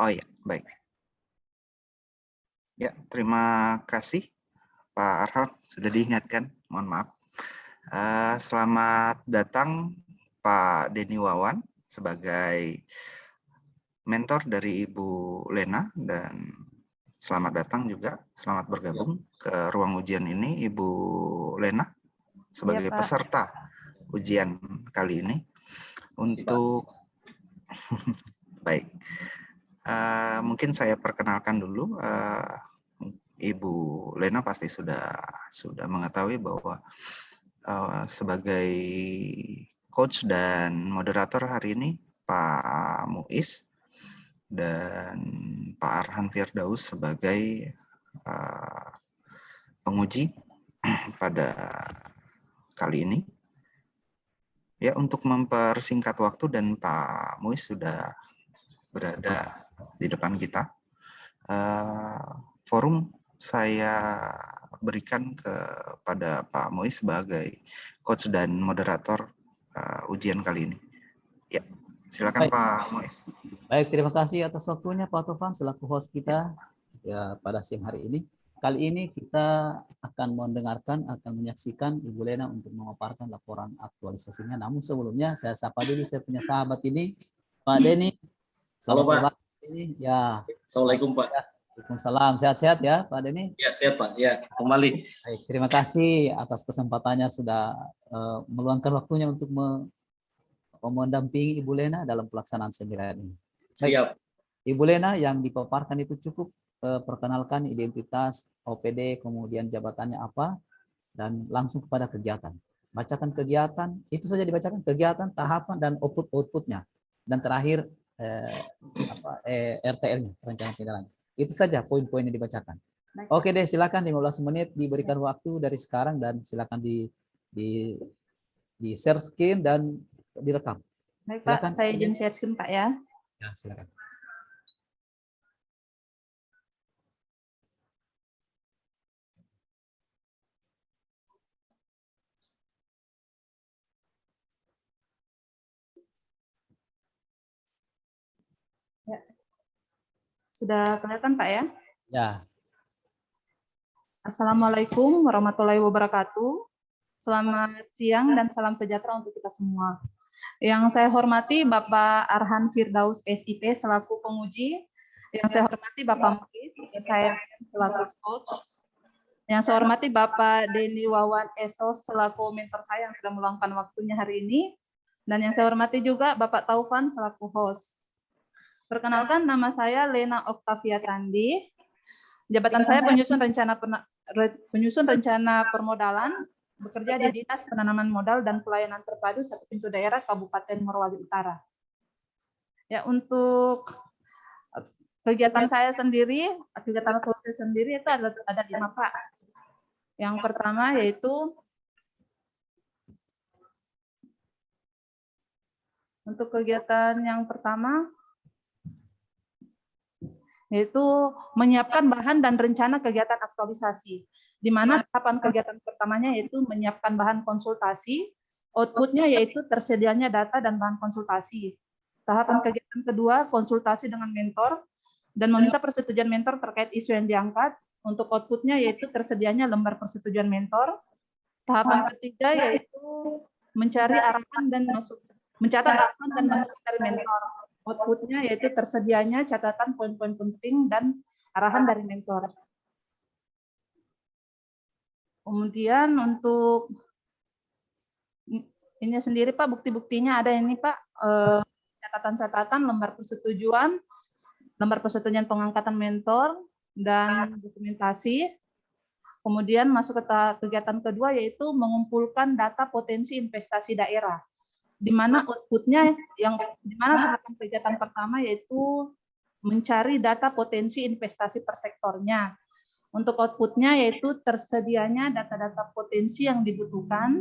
Oh ya, baik. Ya, terima kasih Pak Arhan sudah diingatkan. Mohon maaf. Selamat datang Pak Denny Wawan sebagai mentor dari Ibu Lena, dan selamat datang juga, selamat bergabung ke ruang ujian ini Ibu Lena sebagai peserta ujian kali ini. Untuk baik, mungkin saya perkenalkan dulu. Ibu Lena pasti sudah mengetahui bahwa sebagai coach dan moderator hari ini Pak Muiz dan Pak Arhan Firdaus sebagai penguji pada kali ini. Ya, untuk mempersingkat waktu dan Pak Muiz sudah berada di depan kita, forum saya berikan kepada Pak Muiz sebagai coach dan moderator ujian kali ini. Ya, silakan. Baik. Pak Muiz. Baik, terima kasih atas waktunya Pak Tovan selaku host kita ya pada siang hari ini. Kali ini kita akan menyaksikan Ibu Lena untuk memaparkan laporan aktualisasinya. Namun sebelumnya saya sapa dulu saya punya sahabat ini, Pak Denny. Halo Pak. Ini ya. Assalamualaikum Pak. Waalaikumsalam. Sehat-sehat ya Pak Denny? Ya, sehat Pak. Ya, kembali. Baik, terima kasih atas kesempatannya sudah meluangkan waktunya untuk mendampingi Ibu Lena dalam pelaksanaan seminar ini. Baik, siap. Ibu Lena yang dipaparkan itu cukup perkenalkan identitas, OPD, kemudian jabatannya apa, dan langsung kepada kegiatan. Bacakan kegiatan, itu saja dibacakan, kegiatan, tahapan, dan output-outputnya. Dan terakhir RTL-nya, rencana tindak lanjut. Itu saja poin-poin yang dibacakan. Baik. Oke deh, silakan 15 menit diberikan waktu dari sekarang, dan silakan di share screen dan direkam. Baik silakan. Pak, saya izin share screen Pak ya. Ya, silakan. Ya. Sudah kelihatan Pak ya? Ya. Assalamualaikum warahmatullahi wabarakatuh. Selamat siang dan salam sejahtera untuk kita semua. Yang saya hormati Bapak Arhan Firdaus SIP selaku penguji. Yang saya hormati Bapak Muiz, saya selaku coach. Yang saya hormati Bapak Denny Wawan Esos selaku mentor saya yang sudah meluangkan waktunya hari ini. Dan yang saya hormati juga Bapak Taufan selaku host. Perkenalkan, nama saya Lena Oktavia Tandi. Jabatan saya penyusun rencana permodalan, bekerja di Dinas Penanaman Modal dan Pelayanan Terpadu Satu Pintu Daerah Kabupaten Morowali Utara. Ya, untuk kegiatan saya sendiri, kegiatan saya sendiri itu ada 5 Pak. Yang pertama yaitu untuk kegiatan yang pertama yaitu menyiapkan bahan dan rencana kegiatan aktualisasi, di mana tahapan kegiatan pertamanya yaitu menyiapkan bahan konsultasi, outputnya yaitu tersedianya data dan bahan konsultasi. Tahapan kegiatan kedua, konsultasi dengan mentor, dan meminta persetujuan mentor terkait isu yang diangkat. Untuk outputnya yaitu tersedianya lembar persetujuan mentor. Tahapan ketiga yaitu mencari arahan dan mencatat arahan dan masukan dari mentor. Outputnya yaitu tersedianya catatan poin-poin penting dan arahan dari mentor. Kemudian untuk ini sendiri Pak, bukti-buktinya ada ini Pak, catatan-catatan, lembar persetujuan pengangkatan mentor, dan dokumentasi. Kemudian masuk ke kegiatan kedua yaitu mengumpulkan data potensi investasi daerah. Di mana outputnya di mana tahapan kegiatan pertama yaitu mencari data potensi investasi per sektornya. Untuk outputnya yaitu tersedianya data-data potensi yang dibutuhkan.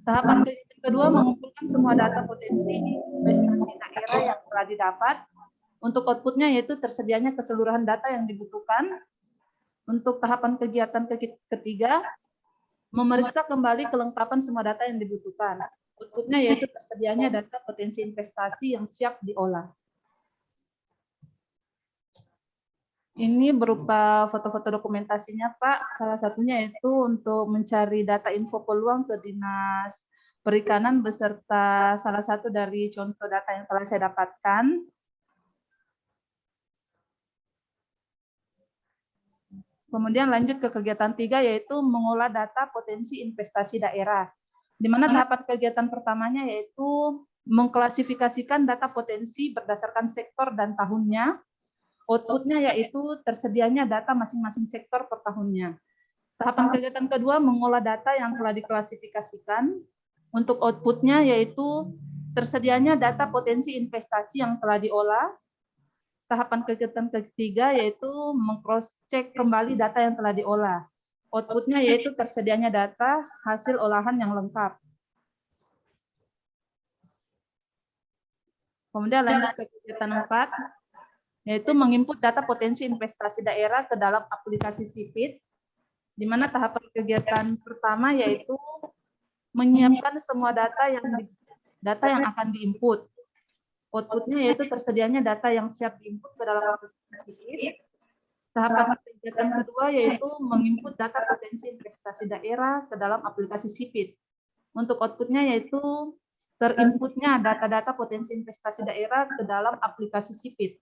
Tahapan kegiatan kedua mengumpulkan semua data potensi investasi daerah yang telah didapat. Untuk outputnya yaitu tersedianya keseluruhan data yang dibutuhkan. Untuk tahapan kegiatan ketiga memeriksa kembali kelengkapan semua data yang dibutuhkan. Outputnya yaitu tersedianya data potensi investasi yang siap diolah. Ini berupa foto-foto dokumentasinya, Pak. Salah satunya itu untuk mencari data info peluang ke Dinas Perikanan beserta salah satu dari contoh data yang telah saya dapatkan. Kemudian lanjut ke kegiatan 3, yaitu mengolah data potensi investasi daerah. Di mana tahapan kegiatan pertamanya yaitu mengklasifikasikan data potensi berdasarkan sektor dan tahunnya. Outputnya yaitu tersedianya data masing-masing sektor per tahunnya. Tahapan kegiatan kedua mengolah data yang telah diklasifikasikan. Untuk outputnya yaitu tersedianya data potensi investasi yang telah diolah. Tahapan kegiatan ketiga yaitu meng-cross-check kembali data yang telah diolah. Outputnya yaitu tersedianya data hasil olahan yang lengkap. Kemudian lanjut ke kegiatan 4, yaitu menginput data potensi investasi daerah ke dalam aplikasi SIPIT, di mana tahapan kegiatan pertama yaitu menyiapkan semua data yang akan diinput. Outputnya yaitu tersedianya data yang siap diinput ke dalam aplikasi SIPIT. Tahapan kegiatan kedua yaitu menginput data potensi investasi daerah ke dalam aplikasi SIPIT. Untuk outputnya yaitu terinputnya data-data potensi investasi daerah ke dalam aplikasi SIPIT.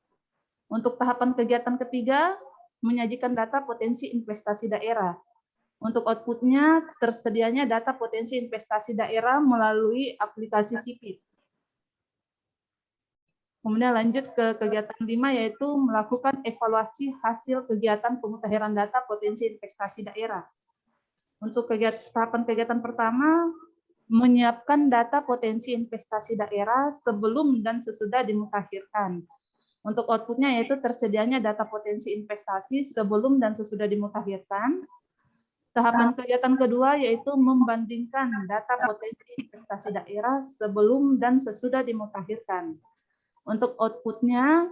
Untuk tahapan kegiatan ketiga, menyajikan data potensi investasi daerah. Untuk outputnya, tersedianya data potensi investasi daerah melalui aplikasi SIPIT. Kemudian lanjut ke kegiatan 5, yaitu melakukan evaluasi hasil kegiatan pemutahiran data potensi investasi daerah. Untuk tahapan kegiatan pertama, menyiapkan data potensi investasi daerah sebelum dan sesudah dimutakhirkan. Untuk outputnya yaitu tersedianya data potensi investasi sebelum dan sesudah dimutakhirkan. Tahapan kegiatan kedua yaitu membandingkan data potensi investasi daerah sebelum dan sesudah dimutakhirkan. Untuk outputnya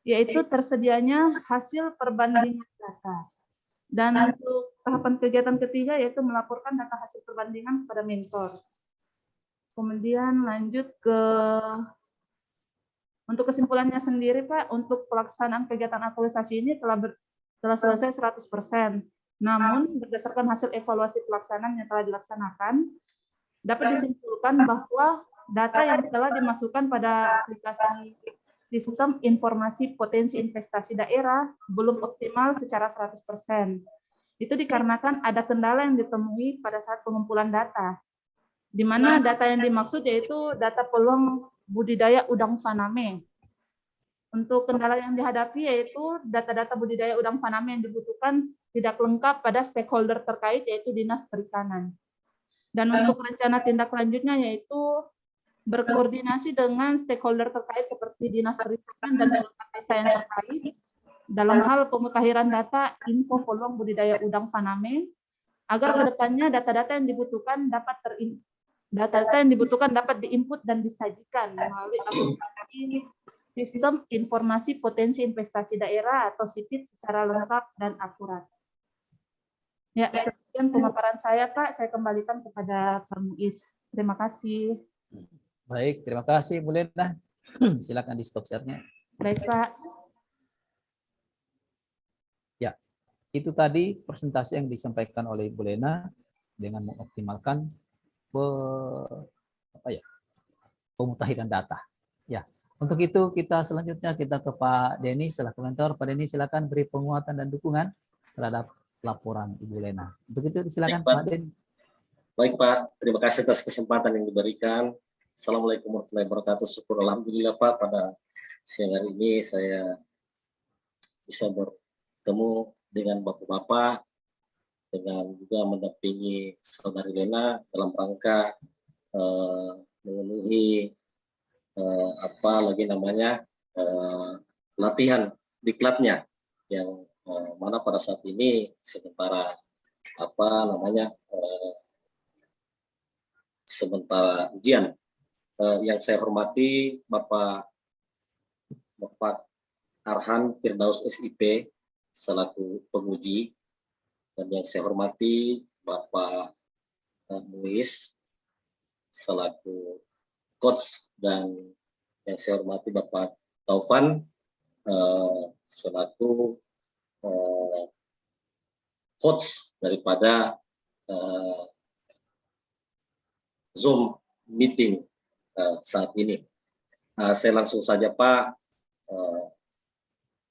yaitu tersedianya hasil perbandingan data. Dan untuk tahapan kegiatan ketiga yaitu melaporkan data hasil perbandingan kepada mentor. Kemudian lanjut ke untuk kesimpulannya sendiri, Pak, untuk pelaksanaan kegiatan aktualisasi ini telah selesai 100%. Namun berdasarkan hasil evaluasi pelaksanaan yang telah dilaksanakan, dapat disimpulkan bahwa data yang telah dimasukkan pada aplikasi sistem informasi potensi investasi daerah belum optimal secara 100%. Itu dikarenakan ada kendala yang ditemui pada saat pengumpulan data, di mana data yang dimaksud yaitu data peluang budidaya udang faname. Untuk kendala yang dihadapi yaitu data-data budidaya udang faname yang dibutuhkan tidak lengkap pada stakeholder terkait yaitu Dinas Perikanan. Dan untuk rencana tindak lanjutnya yaitu berkoordinasi dengan stakeholder terkait seperti Dinas Perikanan dan perangkat desa yang terkait dalam hal pemutahiran data info peluang budidaya udang faname agar kedepannya data-data yang dibutuhkan dapat diinput dan disajikan melalui aplikasi sistem informasi potensi investasi daerah atau SIPIT secara lengkap dan akurat. Ya, sekian pemaparan saya, Pak. Saya kembalikan kepada Pak Muiz. Terima kasih. Baik, terima kasih Bu Lena. Silakan di stop share-nya. Baik, Pak. Ya, itu tadi presentasi yang disampaikan oleh Bu Lena dengan mengoptimalkan pemutahiran data. Ya, untuk itu kita selanjutnya kita ke Pak Denny selaku mentor. Pak Denny silakan beri penguatan dan dukungan terhadap laporan Ibu Lena. Untuk itu silakan Pak Denny. Baik Pak, terima kasih atas kesempatan yang diberikan. Assalamualaikum warahmatullahi wabarakatuh. Syukur alhamdulillah Pak, pada siang hari ini saya bisa bertemu dengan bapak-bapak, dengan juga mendampingi saudari Lena dalam rangka memenuhi latihan diklatnya yang mana pada saat ini sementara sementara ujian. Yang saya hormati Bapak Arhan Firdaus SIP selaku penguji, dan yang saya hormati Bapak Muiz selaku coach, dan yang saya hormati Bapak Taufan selaku host daripada Zoom meeting saat ini. Saya langsung saja Pak,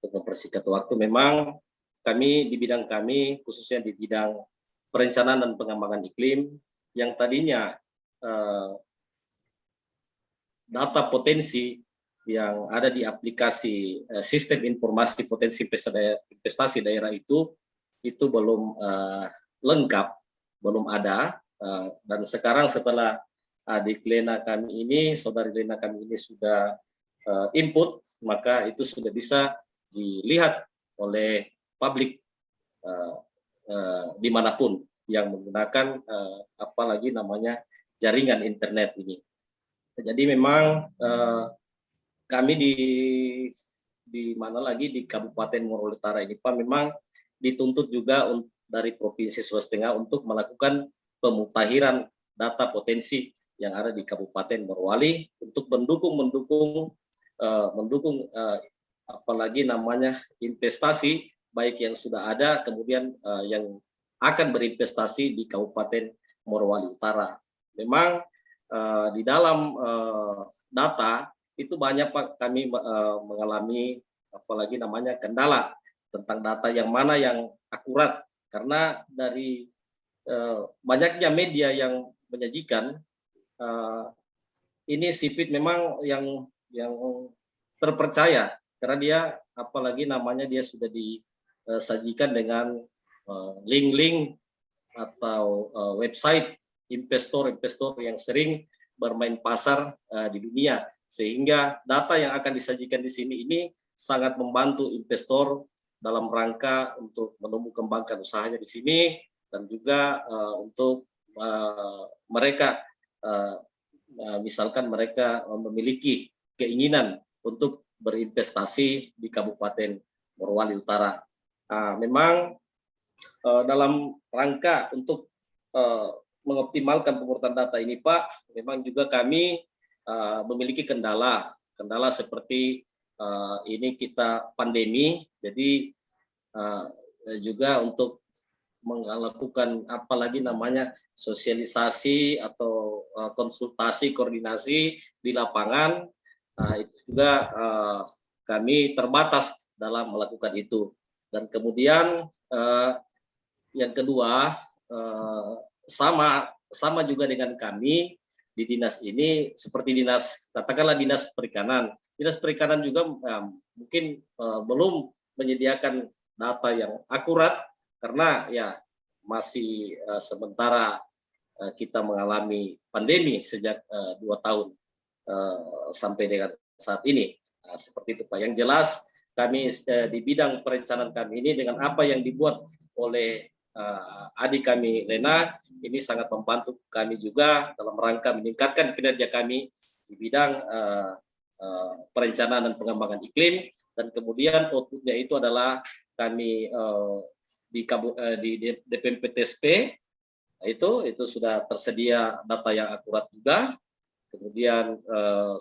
untuk mempersingkat waktu, memang kami di bidang kami, khususnya di bidang perencanaan dan pengembangan iklim, yang tadinya data potensi yang ada di aplikasi sistem informasi potensi investasi daerah itu belum lengkap, belum ada. Dan sekarang setelah adik Lena kami ini, saudari Lena kami ini sudah input, maka itu sudah bisa dilihat oleh publik dimanapun yang menggunakan apalagi namanya jaringan internet ini. Jadi memang kami di mana lagi di Kabupaten Morowali Utara ini Pak, memang dituntut juga dari Provinsi Sulawesi Tengah untuk melakukan pemutahiran data potensi yang ada di Kabupaten Morowali untuk mendukung apalagi namanya investasi baik yang sudah ada kemudian yang akan berinvestasi di Kabupaten Morowali Utara. Memang di dalam data itu banyak Pak kami mengalami apalagi namanya kendala tentang data yang mana yang akurat, karena dari banyaknya media yang menyajikan ini sipit memang yang terpercaya, karena dia apalagi namanya dia sudah disajikan dengan link-link atau website investor-investor yang sering bermain pasar di dunia, sehingga data yang akan disajikan di sini ini sangat membantu investor dalam rangka untuk menumbuh kembangkan usahanya di sini, dan juga untuk mereka misalkan mereka memiliki keinginan untuk berinvestasi di Kabupaten Morowali Utara. Memang dalam rangka untuk mengoptimalkan pemurnian data ini Pak, memang juga kami memiliki kendala seperti ini kita pandemi, jadi juga untuk melakukan apalagi namanya sosialisasi atau konsultasi koordinasi di lapangan, itu juga kami terbatas dalam melakukan itu. Dan kemudian yang kedua, sama juga dengan kami di dinas ini, seperti dinas, katakanlah dinas perikanan. Dinas perikanan juga mungkin belum menyediakan data yang akurat, karena ya masih sementara kita mengalami pandemi sejak 2 tahun sampai dengan saat ini. Seperti itu Pak. Yang jelas kami di bidang perencanaan kami ini dengan apa yang dibuat oleh adik kami Lena ini sangat membantu kami juga dalam rangka meningkatkan kinerja kami di bidang perencanaan dan pengembangan iklim. Dan kemudian outputnya itu adalah kami di DPMPTSP itu sudah tersedia data yang akurat juga. Kemudian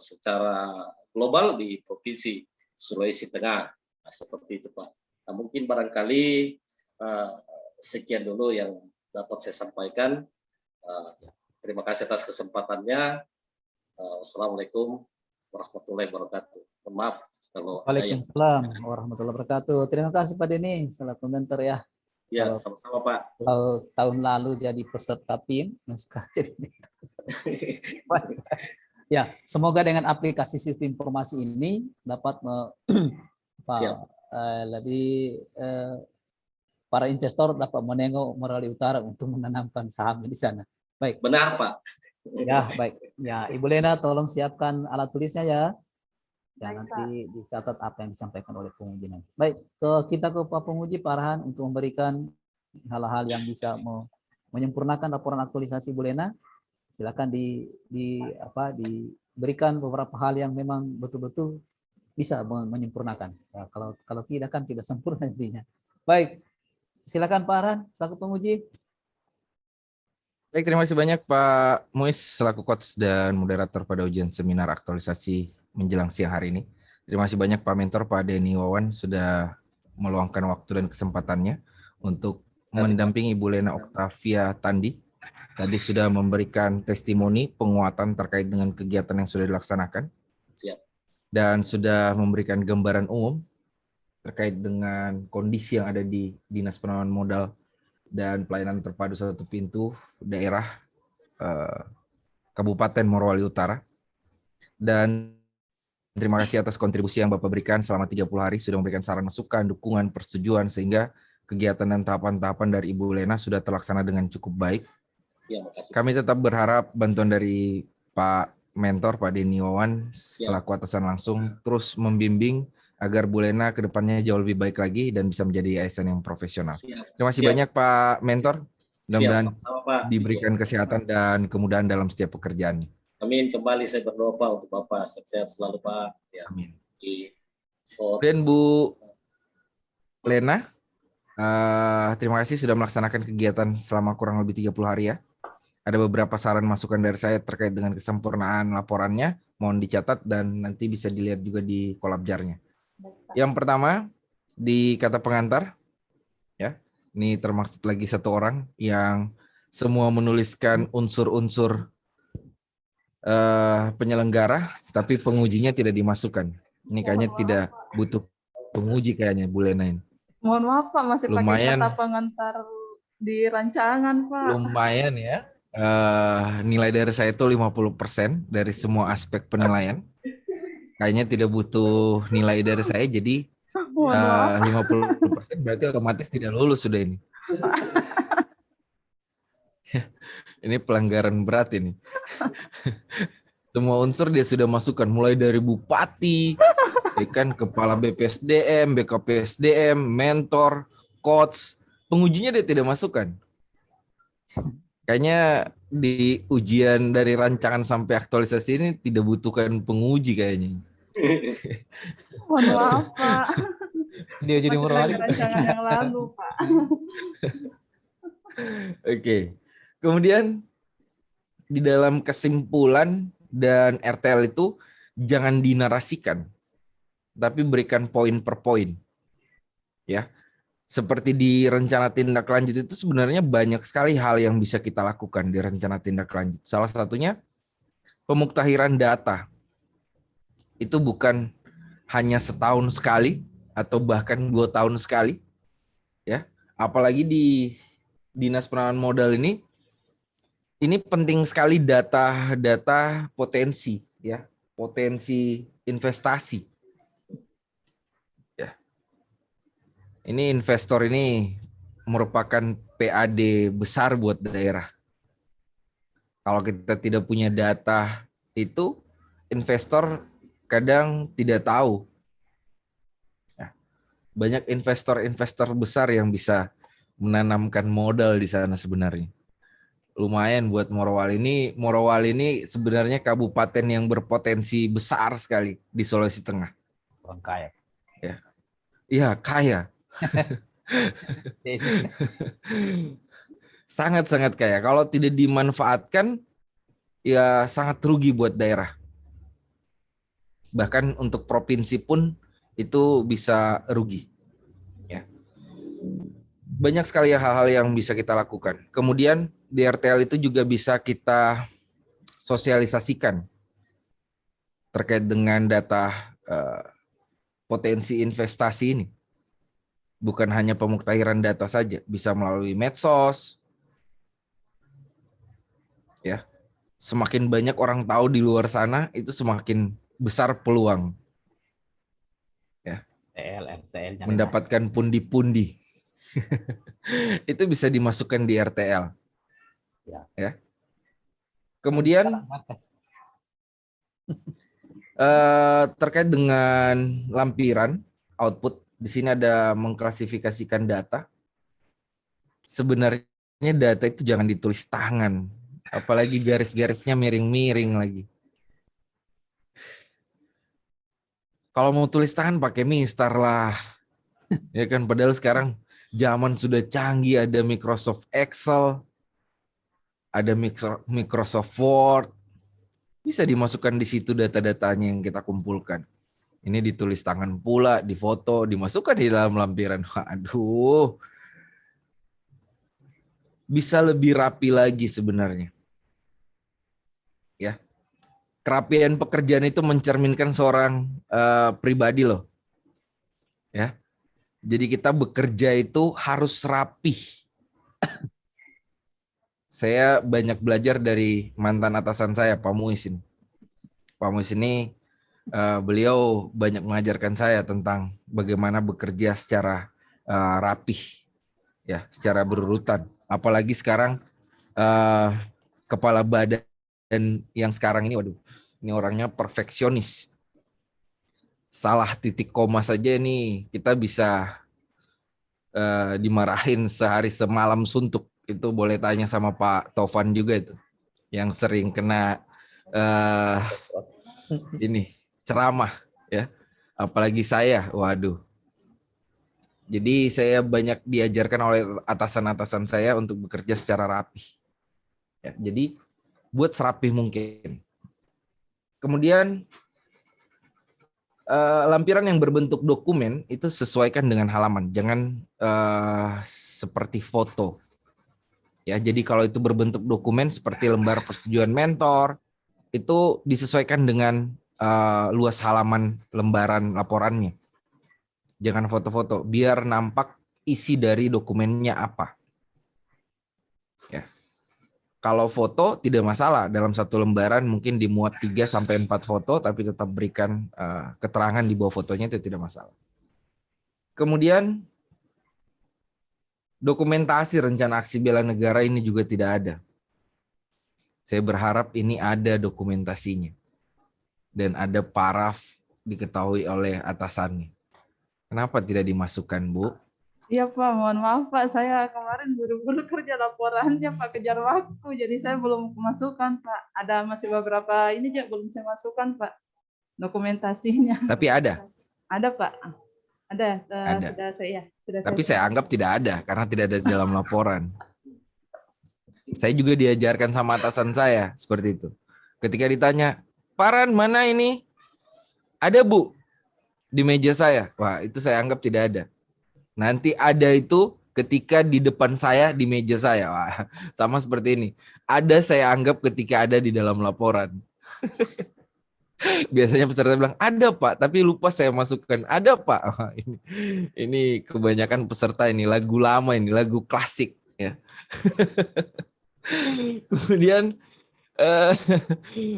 secara global di Provinsi Sulawesi Tengah, seperti itu Pak. Nah, mungkin barangkali sekian dulu yang dapat saya sampaikan. Terima kasih atas kesempatannya. Assalamualaikum warahmatullahi wabarakatuh. Maaf kalau Waalaikumsalam warahmatullahi wabarakatuh. Terima kasih Pak Denny, salah komentar ya. Ya, sama-sama Pak. Kalau tahun lalu jadi peserta PIM, sekarang jadi ya, semoga dengan aplikasi sistem informasi ini dapat lebih para investor dapat menengok Morowali Utara untuk menanamkan saham di sana. Baik. Benar Pak. Ya, baik. Ya, Ibu Lena tolong siapkan alat tulisnya ya. Ya, nanti dicatat apa yang disampaikan oleh penguji nanti. Baik, kita ke Pak Penguji Pak Arhan untuk memberikan hal-hal yang bisa menyempurnakan laporan aktualisasi Ibu Lena. Silakan diberikan beberapa hal yang memang betul-betul bisa menyempurnakan. Ya, kalau tidak kan tidak sempurna intinya. Baik, silakan Pak Arhan selaku penguji. Baik, terima kasih banyak Pak Muiz selaku coach dan moderator pada ujian seminar aktualisasi menjelang siang hari ini. Terima kasih banyak Pak Mentor, Pak Denny Wawan sudah meluangkan waktu dan kesempatannya untuk Terima kasih, Pak. mendampingi Ibu Lena Oktavia Tandi. Tadi sudah memberikan testimoni penguatan terkait dengan kegiatan yang sudah dilaksanakan. Siap. Dan sudah memberikan gambaran umum terkait dengan kondisi yang ada di Dinas Penanaman Modal dan Pelayanan Terpadu Satu Pintu daerah Kabupaten Morowali Utara. Dan terima kasih atas kontribusi yang Bapak berikan selama 30 hari, sudah memberikan saran masukan, dukungan, persetujuan, sehingga kegiatan dan tahapan-tahapan dari Ibu Lena sudah terlaksana dengan cukup baik. Ya, makasih. Kami tetap berharap bantuan dari Pak Mentor, Pak Denny Wawan, selaku atasan langsung, terus membimbing agar Bu Lena ke depannya jauh lebih baik lagi dan bisa menjadi ASN yang profesional. Siap. Terima kasih Siap. banyak Pak Mentor. Mudah-mudahan Sama-sama, Pak. diberikan kesehatan dan kemudahan dalam setiap pekerjaannya. Amin. Kembali saya berdoa Pak untuk Bapak sehat selalu Pak. Ya. Amin. Dan Dan Bu Lena, terima kasih sudah melaksanakan kegiatan selama kurang lebih 30 hari ya. Ada beberapa saran masukan dari saya terkait dengan kesempurnaan laporannya, mohon dicatat dan nanti bisa dilihat juga di kolabjarnya. Yang pertama, di kata pengantar, ya, ini termaksud lagi satu orang yang semua menuliskan unsur-unsur penyelenggara, tapi pengujinya tidak dimasukkan. Ini kayaknya tidak butuh penguji kayaknya Bu Lena ini. Mohon maaf Pak, masih Lumayan. pakai kata pengantar di rancangan Pak. Lumayan ya. Nilai dari saya itu 50% dari semua aspek penilaian. Kayaknya tidak butuh nilai dari saya, jadi 50% berarti otomatis tidak lulus sudah ini. Ini pelanggaran berat ini. Semua unsur dia sudah masukkan, mulai dari bupati, kan kepala BPSDM, BKPSDM, mentor, coach, pengujinya dia tidak masukkan. Kayaknya di ujian dari rancangan sampai aktualisasi ini tidak butuhkan penguji kayaknya. Mohon maaf Pak. Dia jadi Masih Morowali. pakai rancangan yang lalu Pak. Oke. Kemudian di dalam kesimpulan dan RTL itu jangan dinarasikan, tapi berikan poin per poin. Ya. Seperti di rencana tindak lanjut itu sebenarnya banyak sekali hal yang bisa kita lakukan di rencana tindak lanjut. Salah satunya pemuktahiran data. Itu bukan hanya setahun sekali atau bahkan 2 tahun sekali. Ya, apalagi di Dinas Penanaman Modal ini penting sekali data potensi, ya, potensi investasi. Ini investor ini merupakan PAD besar buat daerah. Kalau kita tidak punya data itu, investor kadang tidak tahu. Banyak investor besar yang bisa menanamkan modal di sana sebenarnya. Lumayan buat Morowali ini. Morowali ini sebenarnya kabupaten yang berpotensi besar sekali di Sulawesi Tengah. Orang kaya. Ya, iya kaya. Sangat-sangat kaya. Kalau tidak dimanfaatkan, ya sangat rugi buat daerah. Bahkan untuk provinsi pun itu bisa rugi. Ya. Banyak sekali hal-hal yang bisa kita lakukan. Kemudian di RTL itu juga bisa kita sosialisasikan terkait dengan data potensi investasi ini. Bukan hanya pemuktahiran data saja, bisa melalui medsos. Ya. Semakin banyak orang tahu di luar sana, itu semakin besar peluang. Ya. RTL. Mendapatkan pundi-pundi. Itu bisa dimasukkan di RTL. Ya. Kemudian terkait dengan lampiran output, di sini ada mengklasifikasikan data. Sebenarnya data itu jangan ditulis tangan, apalagi garis-garisnya miring-miring lagi. Kalau mau tulis tangan pakai Mister lah. Ya kan, padahal sekarang zaman sudah canggih, ada Microsoft Excel, ada Microsoft Word. Bisa dimasukkan di situ data-datanya yang kita kumpulkan. Ini ditulis tangan pula, difoto, dimasukkan di dalam lampiran. Waduh. Bisa lebih rapi lagi sebenarnya. Ya. Kerapian pekerjaan itu mencerminkan seorang pribadi loh. Ya. Jadi kita bekerja itu harus rapih. Saya banyak belajar dari mantan atasan saya, Pak Muis ini. Pak Muis ini beliau banyak mengajarkan saya tentang bagaimana bekerja secara rapih, ya, secara berurutan. Apalagi sekarang kepala badan yang sekarang ini, waduh, ini orangnya perfeksionis. Salah titik koma saja ini kita bisa dimarahin sehari semalam suntuk. Itu boleh tanya sama Pak Tovan juga itu, yang sering kena ini ceramah, ya. Apalagi saya, waduh. Jadi saya banyak diajarkan oleh atasan-atasan saya untuk bekerja secara rapi. Ya, jadi buat serapih mungkin. Kemudian lampiran yang berbentuk dokumen itu sesuaikan dengan halaman, jangan seperti foto. Ya, jadi kalau itu berbentuk dokumen seperti lembar persetujuan mentor, itu disesuaikan dengan luas halaman lembaran laporannya. Jangan foto-foto, biar nampak isi dari dokumennya apa. Ya. Kalau foto tidak masalah, dalam satu lembaran mungkin dimuat 3-4 foto, tapi tetap berikan keterangan di bawah fotonya, itu tidak masalah. Kemudian dokumentasi rencana aksi bela negara ini juga tidak ada. Saya berharap ini ada dokumentasinya. Dan ada paraf diketahui oleh atasannya. Kenapa tidak dimasukkan, Bu? Iya Pak, mohon maaf Pak, saya kemarin buru-buru kerja laporannya Pak, kejar waktu, jadi saya belum masukkan Pak. Ada masih beberapa ini juga belum saya masukkan Pak, dokumentasinya. Tapi ada? Ada Pak, ada. Sudah Tapi saya anggap tidak ada, karena tidak ada di dalam laporan. Saya juga diajarkan sama atasan saya, seperti itu. Ketika ditanya, Paran mana ini? Ada Bu, di meja saya. Wah, itu saya anggap tidak ada. Nanti ada itu ketika di depan saya, di meja saya. Wah, sama seperti ini. Ada saya anggap ketika ada di dalam laporan. Biasanya peserta bilang, ada Pak, tapi lupa saya masukkan. Ada Pak. Wah, ini kebanyakan peserta ini, lagu lama ini, lagu klasik. Ya. Kemudian,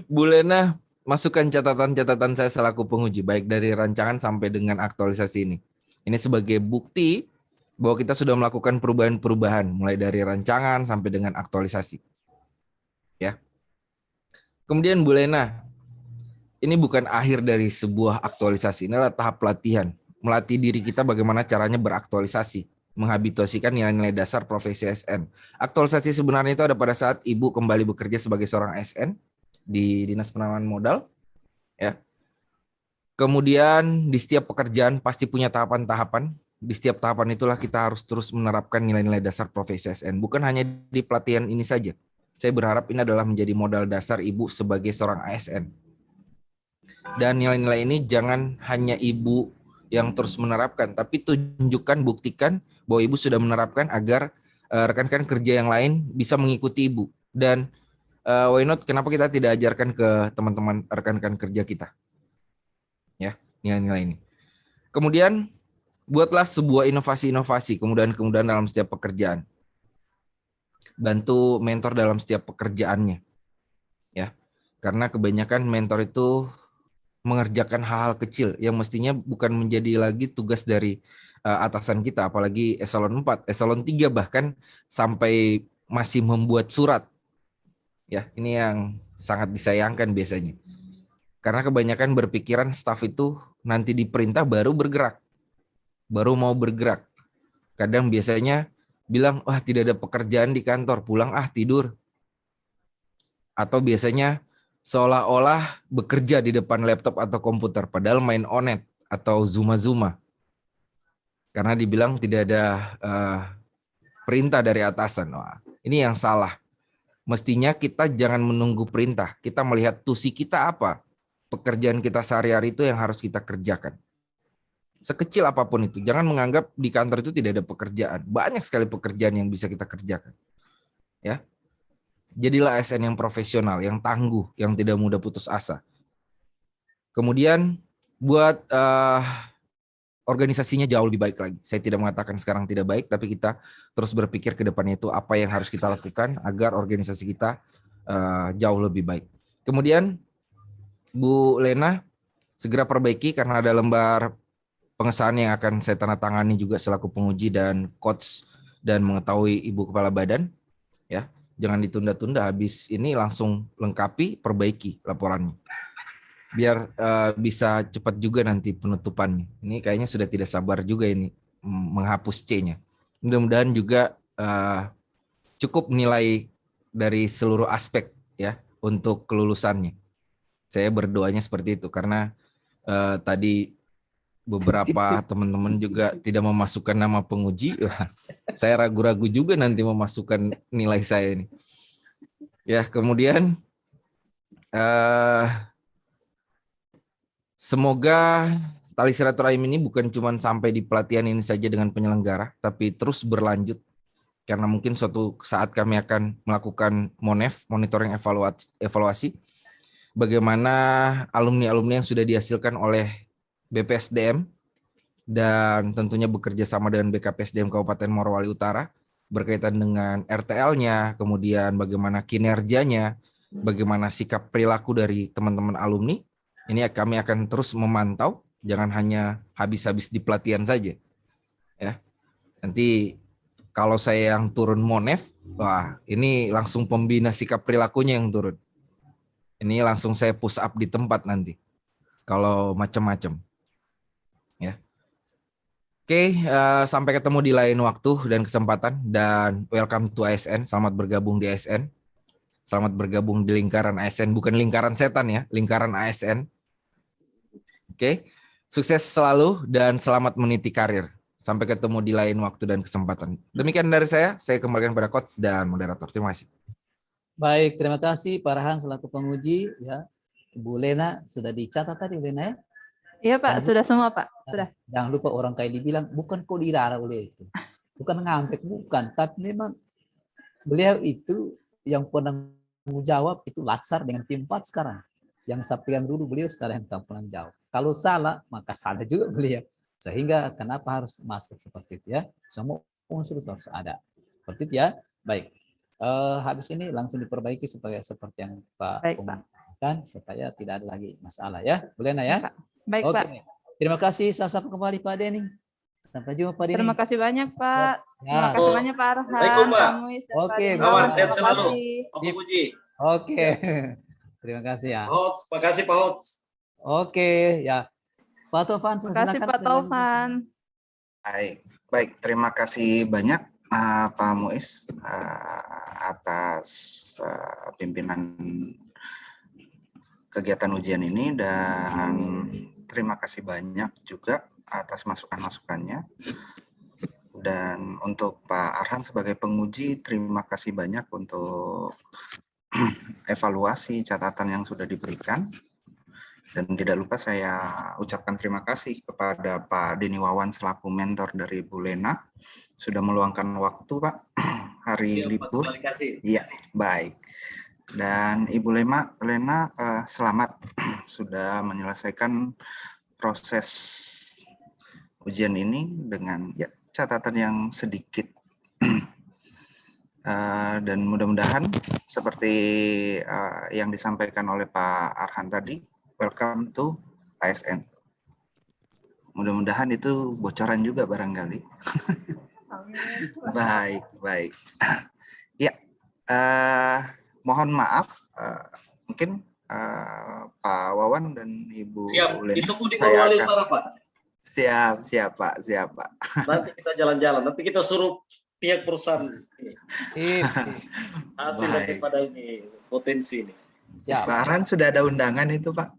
Bu Lena, masukkan catatan-catatan saya selaku penguji, baik dari rancangan sampai dengan aktualisasi ini. Ini sebagai bukti bahwa kita sudah melakukan perubahan-perubahan mulai dari rancangan sampai dengan aktualisasi. Ya. Kemudian Bu Lena, ini bukan akhir dari sebuah aktualisasi, ini adalah tahap pelatihan. Melatih diri kita bagaimana caranya beraktualisasi, menghabituasikan nilai-nilai dasar profesi ASN. Aktualisasi sebenarnya itu ada pada saat Ibu kembali bekerja sebagai seorang ASN di Dinas Penanaman Modal. Ya. Kemudian di setiap pekerjaan pasti punya tahapan-tahapan. Di setiap tahapan itulah kita harus terus menerapkan nilai-nilai dasar profesi ASN. Bukan hanya di pelatihan ini saja. Saya berharap ini adalah menjadi modal dasar Ibu sebagai seorang ASN. Dan nilai-nilai ini jangan hanya Ibu yang terus menerapkan, tapi tunjukkan, buktikan bahwa Ibu sudah menerapkan agar rekan-rekan kerja yang lain bisa mengikuti Ibu. Dan why not, kenapa kita tidak ajarkan ke teman-teman rekan-rekan kerja kita? Ya, nilai-nilai ini. Kemudian buatlah sebuah inovasi-inovasi kemudian dalam setiap pekerjaan. Bantu mentor dalam setiap pekerjaannya. Ya. Karena kebanyakan mentor itu mengerjakan hal-hal kecil yang mestinya bukan menjadi lagi tugas dari atasan kita, apalagi eselon 4, eselon 3 bahkan sampai masih membuat surat. Ya, ini yang sangat disayangkan biasanya. Karena kebanyakan berpikiran staf itu nanti diperintah baru bergerak. Baru mau bergerak. Kadang biasanya bilang, wah tidak ada pekerjaan di kantor, pulang tidur. Atau biasanya seolah-olah bekerja di depan laptop atau komputer, padahal main Onet atau Zuma. Karena dibilang tidak ada perintah dari atasan. Wah, ini yang salah. Mestinya kita jangan menunggu perintah, kita melihat tusi kita apa. pekerjaan kita sehari-hari itu yang harus kita kerjakan. Sekecil apapun itu, jangan menganggap di kantor itu tidak ada pekerjaan. Banyak sekali pekerjaan yang bisa kita kerjakan. Ya, jadilah ASN yang profesional, yang tangguh, yang tidak mudah putus asa. Kemudian buat organisasinya jauh lebih baik lagi. Saya tidak mengatakan sekarang tidak baik, tapi kita terus berpikir ke depannya itu apa yang harus kita lakukan agar organisasi kita jauh lebih baik. Kemudian Bu Lena segera perbaiki karena ada lembar pengesahan yang akan saya tanda tangani juga selaku penguji dan coach dan mengetahui Ibu Kepala Badan. Ya, jangan ditunda-tunda, habis ini langsung lengkapi, perbaiki laporannya. Biar bisa cepat juga nanti penutupannya. Ini kayaknya sudah tidak sabar juga ini menghapus C-nya. Mudah-mudahan juga cukup nilai dari seluruh aspek ya untuk kelulusannya. Saya berdoanya seperti itu karena tadi beberapa teman-teman juga tidak memasukkan nama penguji. Saya ragu-ragu juga nanti memasukkan nilai saya ini. Ya, kemudian semoga tali silaturahim ini bukan cuma sampai di pelatihan ini saja dengan penyelenggara, tapi terus berlanjut. Karena mungkin suatu saat kami akan melakukan MONEF, monitoring evaluasi, bagaimana alumni-alumni yang sudah dihasilkan oleh BPSDM, dan tentunya bekerja sama dengan BKPSDM Kabupaten Morowali Utara, berkaitan dengan RTL-nya, kemudian bagaimana kinerjanya, bagaimana sikap perilaku dari teman-teman alumni. Ini kami akan terus memantau, jangan hanya habis-habis di pelatihan saja. Ya, nanti kalau saya yang turun MONEF, wah ini langsung pembina sikap perilakunya yang turun. Ini langsung saya push up di tempat nanti. Kalau macam-macam. Ya. Oke, sampai ketemu di lain waktu dan kesempatan. Dan welcome to ASN. Selamat bergabung di ASN. Selamat bergabung di lingkaran ASN, bukan lingkaran setan ya, lingkaran ASN. Oke, sukses selalu dan selamat meniti karir. Sampai ketemu di lain waktu dan kesempatan. Demikian dari saya kembalikan pada coach dan moderator. Terima kasih. Baik, terima kasih Pak Rahan selaku penguji ya. Bu Lena sudah dicatat tadi Bu Lena ya? Iya Pak, sudah semua Pak, sudah. Jangan lupa orang kayak dibilang bukan kok dirara oleh itu. Bukan ngampek, bukan. Tapi memang beliau itu yang pernah menjawab itu latsar dengan tim 4 sekarang. Yang sampaikan dulu beliau sekarang yang pulang jauh. Kalau salah, maka salah juga beliau. Sehingga kenapa harus masuk seperti itu ya? Semua unsur harus ada. Seperti itu ya. Baik. Habis ini langsung diperbaiki seperti yang Pak katakan supaya tidak ada lagi masalah ya. Boleh ya? Baik, oke. Pak. Terima kasih. Sapa kembali Pak Denny. Sampai jumpa Pak Denny. Terima kasih banyak Pak. Ya. Terima kasih banyak Pak Arhan. Waalaikumsalam. Oke. Kawan, sehat selalu. Pak Puji. Oke. Terima kasih ya. Hots, makasih Pak Hots. Oke, ya. Pak Taufan, terima kasih Pak Taufan. Baik, terima kasih banyak Pak Muiz atas pimpinan kegiatan ujian ini dan terima kasih banyak juga atas masukan-masukannya. Dan untuk Pak Arhan sebagai penguji, terima kasih banyak untuk evaluasi catatan yang sudah diberikan. Dan tidak lupa saya ucapkan terima kasih kepada Pak Denny Wawan selaku mentor dari Bu Lena. Sudah meluangkan waktu Pak, hari libur. Iya, baik. Dan Ibu Lena selamat sudah menyelesaikan proses ujian ini dengan ya catatan yang sedikit. Dan mudah-mudahan seperti yang disampaikan oleh Pak Arhan tadi, welcome to ASN. Mudah-mudahan itu bocoran juga barangkali. Baik. Ya, mohon maaf, mungkin Pak Wawan dan Ibu Lena. Siap, ditunggu di Morowali Utara Pak. Siap Pak. Nanti kita jalan-jalan, nanti kita suruh pihak perusahaan ini. Sip. Hasil daripada ini, potensi ini. Siap. Pak Arhan sudah ada undangan itu Pak.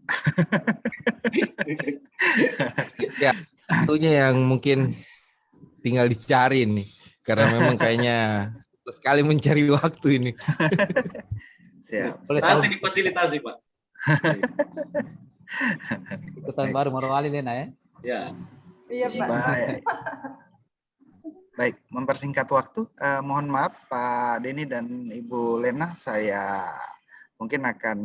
Ya, tentunya yang mungkin tinggal dicari nih, karena memang kayaknya sekali mencari waktu ini. Siap. Nanti difasilitasi Pak. Ikutan baru Morowali Lena ya. Ya, Iya, Pak. Baik. Baik, mempersingkat waktu, mohon maaf Pak Denny dan Ibu Lena, saya mungkin akan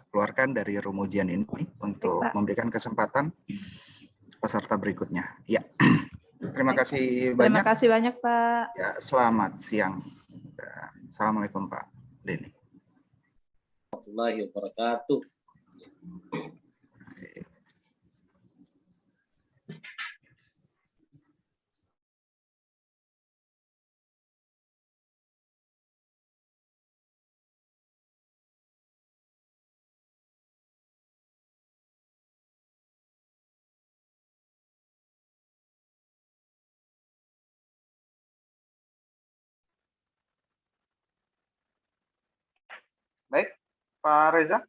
keluarkan dari room ujian ini untuk Baik, Pak. memberikan kesempatan peserta berikutnya. Ya, terima Baik, kasih Terima banyak. kasih banyak, Pak. Ya, selamat siang. Assalamualaikum Pak Denny. warahmatullahi wabarakatuh. Baik, Pak Reza.